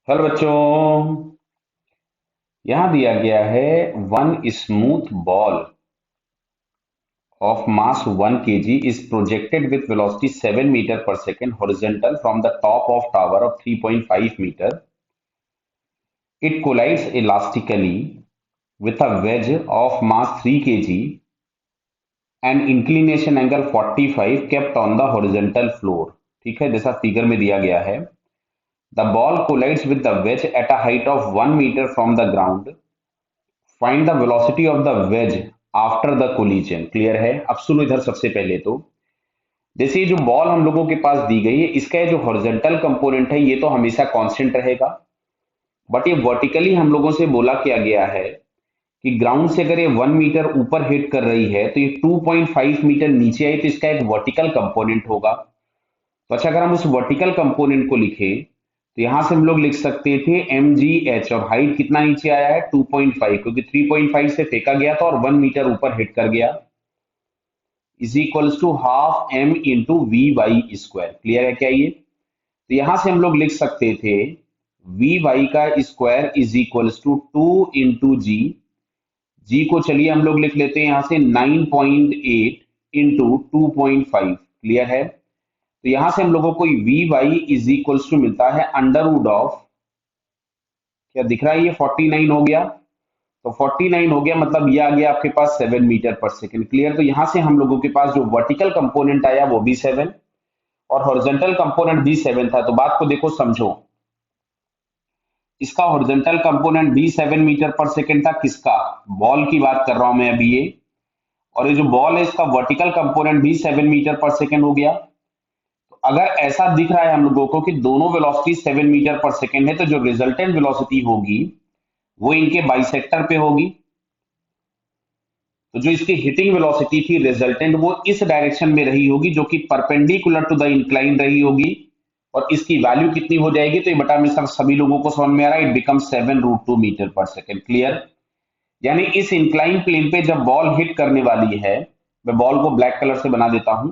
Hello बच्चों। यहां दिया गया है one smooth ball of mass 1 kg is projected with velocity 7 meter per second horizontal from the top of tower of 3.5 meter. It collides elastically with a wedge of mass 3 kg and inclination angle 45 kept on the horizontal floor. ठीक है, जैसा figure में दिया गया है। The ball collides with the wedge at a height of 1 meter from the ground. Find the velocity of the wedge after the collision. Clear है? अब सुनो इधर सबसे पहले तो जैसे ये जो बॉल हम लोगों के पास दी गई है, इसका ये जो हॉरिजॉन्टल कंपोनेंट है ये तो हमेशा कांस्टेंट रहेगा। बट ये वर्टिकली हम लोगों से बोला क्या गया है कि ग्राउंड से अगर ये 1 मीटर ऊपर हिट कर रही है तो ये 2.5 मीटर नीचे आई तो इसका एक वर्टिकल कंपोनेंट होगा। तो अच्छा, अगर हम उस वर्टिकल कंपोनेंट को लिखें तो यहां से हम लोग लिख सकते थे एम जी एच, और हाइट कितना नीचे आया है 2.5, क्योंकि 3.5 से फेंका गया था और 1 मीटर ऊपर हिट कर गया, is equals to half M into V Y square. Clear है क्या ये? तो यहां से हम लोग लिख सकते थे वी वाई का square is equals to 2 into G. जी को चलिए हम लोग लिख लेते हैं यहां से 9.8 इंटू 2.5। क्लियर है? तो यहां से हम लोगों को V Y is equals to मिलता है अंडर वुड ऑफ, क्या दिख रहा है, ये 49 हो गया। तो 49 हो गया मतलब ये आ गया आपके पास 7 मीटर पर सेकंड। क्लियर? तो यहां से हम लोगों के पास जो वर्टिकल कंपोनेंट आया वो भी 7 और हॉरिजॉन्टल कंपोनेंट भी 7 था। तो बात को देखो, समझो, इसका हॉरिजॉन्टल कंपोनेंट भी 7 मीटर पर सेकंड था। किसका? बॉल की बात कर रहा हूं मैं अभी ये। और ये जो बॉल है इसका वर्टिकल कंपोनेंट भी 7 मीटर पर सेकंड हो गया। तो अगर ऐसा दिख रहा है हम लोगों को कि दोनों वेलोसिटी 7 मीटर पर सेकंड है तो जो रिजल्टेंट वेलोसिटी होगी वो इनके बाइसेक्टर पे होगी। तो जो इसकी हिटिंग वेलोसिटी थी रिजल्टेंट, वो इस डायरेक्शन में रही होगी जो कि परपेंडिकुलर टू द इंक्लाइन रही होगी। और इसकी वैल्यू कितनी हो जाएगी? तो ये बटा में सब सभी लोगों को समझ में आ रहा है, इट बिकम 7√2 मीटर पर सेकेंड। क्लियर? यानी इस इंक्लाइन प्लेन पे जब बॉल हिट करने वाली है, मैं बॉल को ब्लैक कलर से बना देता हूं,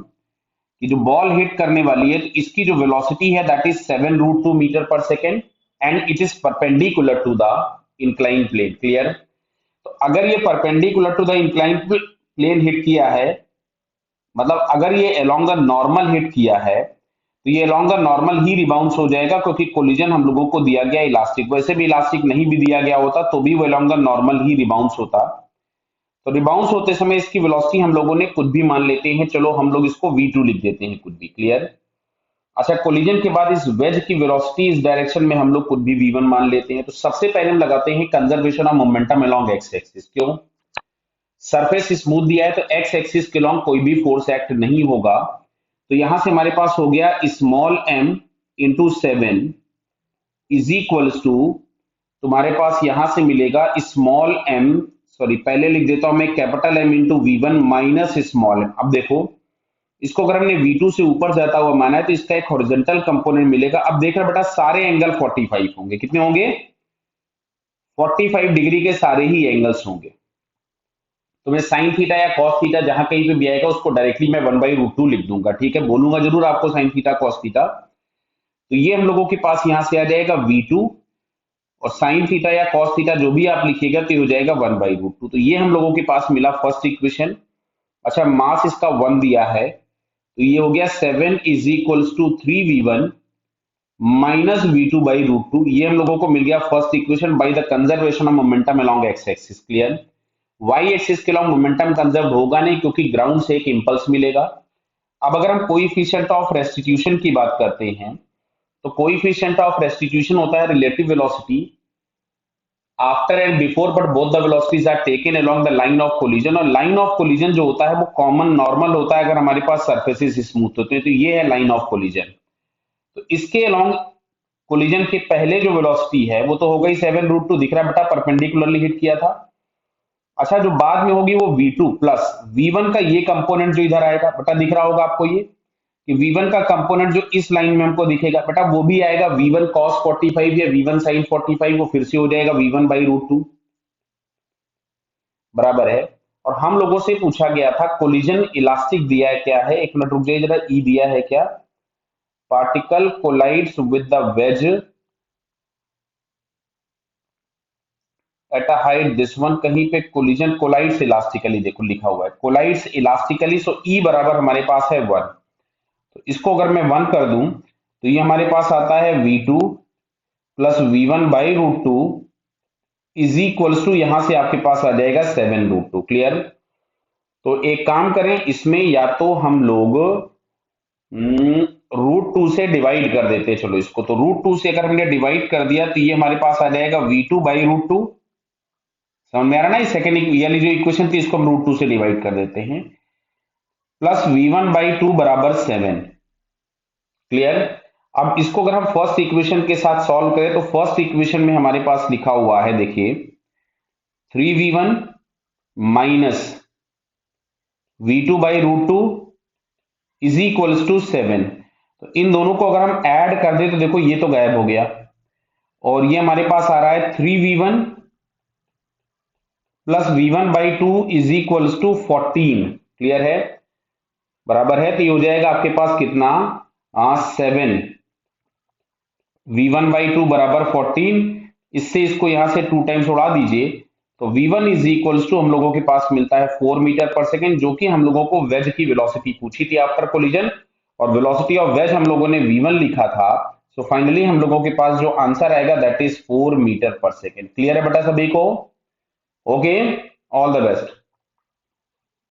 कि जो बॉल हिट करने वाली है तो इसकी जो वेलोसिटी है दैट इज 7√2 मीटर पर second and it is perpendicular to the incline plane. Clear? तो अगर ये perpendicular to the incline plane hit किया है, मतलब अगर ये अलोंग द नॉर्मल हिट किया है तो ये along the normal he rebounce हो जाएगा, क्योंकि कोलिजन हम लोगों को दिया गया इलास्टिक। वैसे भी इलास्टिक नहीं भी दिया गया होता तो भी वो along the normal he rebounce होता। तो रिबाउंस होते समय इसकी वेलोसिटी हम लोगों ने कुछ भी मान लेते हैं, चलो हम लोग इसको v2 लिख देते हैं, कुछ भी। क्लियर? अच्छा, कोलिजन के बाद इस वेज की वेलोसिटी इस डायरेक्शन में हम लोग कुछ भी v1 मान लेते हैं। तो सबसे पहले हम लगाते हैं conservation of momentum along X axis. क्यों? सरफेस स्मूथ दिया है तो एक्स एक्सिस के लॉन्ग कोई भी फोर्स एक्ट नहीं होगा। तो यहां से हमारे पास हो गया small M into 7 is equals to, तुम्हारे पास यहां से मिलेगा स्मॉल एम, सॉरी पहले लिख देता हूं मैं, capital M into V one minus small M. अब देखो, इसको अगर हमने V2 से ऊपर जाता हुआ माना है तो इसका एक हॉरिजॉन्टल कंपोनेंट मिलेगा। अब देख रहे बेटा, सारे एंगल 45 होंगे। कितने होंगे? 45 डिग्री के सारे ही एंगल्स होंगे। तो मैं साइन थीटा या कॉस थीटा जहां कहीं पे भी आएगा उसको डायरेक्टली मैं 1/√2 लिख दूंगा। ठीक है, बोलूंगा जरूर आपको साइन थीटा कॉस थीटा। तो ये हम लोगों के पास यहां से आ जाएगा V2, और साइन थीटा या कॉस थीटा जो भी आप लिखिएगा तो ये हो जाएगा 1/√2। तो ये हम लोगों के पास मिला फर्स्ट इक्वेशन। अच्छा, मास इसका 1 दिया है तो ये हो गया 7 is equals to 3v1 minus v2/√2। ये हम लोगों को मिल गया first equation by the conservation of momentum along X axis. Clear? Y axis के लॉन्ग मोमेंटम कंजर्व होगा नहीं, क्योंकि ग्राउंड से एक इंपल्स मिलेगा। अब अगर हम कोएफिशिएंट ऑफ रेस्टिट्यूशन की बात करते हैं तो कोएफिशिएंट ऑफ रेस्टिट्यूशन होता है relative velocity after and before but both the velocities are taken along the line of collision. और लाइन ऑफ कोलिजन जो होता है वो कॉमन नॉर्मल होता है अगर हमारे पास सरफेसेस स्मूथ होते हैं। तो ये है लाइन ऑफ कोलिजन। तो इसके अलोंग कोलिजन के पहले जो वेलोसिटी है वो तो हो गई 7√2, दिख रहा है बेटा, परपेंडिकुलरली हिट किया था। अच्छा, जो बाद में होगी वो V2 प्लस V1 का ये कंपोनेंट जो इधर आएगा बेटा, दिख रहा होगा आपको ये, कि V1 का कंपोनेंट जो इस लाइन में हमको दिखेगा बेटा वो भी आएगा V1 cos 45 या V1 sin 45, वो फिर से हो जाएगा V1/√2। बराबर है। और हम लोगों से पूछा गया था कोलिजन इलास्टिक दिया है क्या है, एक मिनट रुक जाइए जरा, ई दिया है क्या, particle collides with the wedge at a height this one, कहीं पे कोलिजन कोलाइड्स इलास्टिकली, देखो लिखा हुआ है कोलाइड्स इलास्टिकली, सो ई बराबर हमारे पास है 1। तो इसको अगर मैं 1 कर दूं तो ये हमारे पास आता है V2 plus V1/√2 is equals to, यहां से आपके पास आ जाएगा 7√2। क्लियर? तो एक काम करें, इसमें या तो हम लोग √2 से डिवाइड कर देते हैं। चलो इसको तो √2 से अगर हमने डिवाइड कर दिया तो ये हमारे पास आ जाएगा V2/√2। समझ में आ रहा ना? इस सेकेंड वाली जो इक्वेशन थी इसको हम √2 से डिवाइड कर देते हैं, प्लस V1/2 बराबर 7। क्लियर? अब इसको अगर हम फर्स्ट इक्वेशन के साथ सॉल्व करें तो फर्स्ट इक्वेशन में हमारे पास लिखा हुआ है, देखिए 3V1 minus V2/√2 is equals to 7। तो इन दोनों को अगर हम ऐड कर दें तो देखो ये तो गायब हो गया, और ये हमारे पास आ रहा है 3V1 plus V1/2 is equals to 14। Clear है? बराबर है, तो ये हो जाएगा आपके पास कितना, 7। V1/2 बराबर 14, इससे इसको यहां से 2 टाइम्स उड़ा दीजिए तो V1 इज इक्वल्स टू हम लोगों के पास मिलता है 4 मीटर पर सेकेंड, जो कि हम लोगों को वेज की वेलोसिटी पूछी थी आफ्टर कोलिजन, और वेलोसिटी ऑफ वेज हम लोगों ने V1 लिखा था। सो फाइनली हम लोगों के पास जो आंसर आएगा दैट इज 4 मीटर पर सेकेंड। क्लियर है बेटा सभी को? Okay, all the best.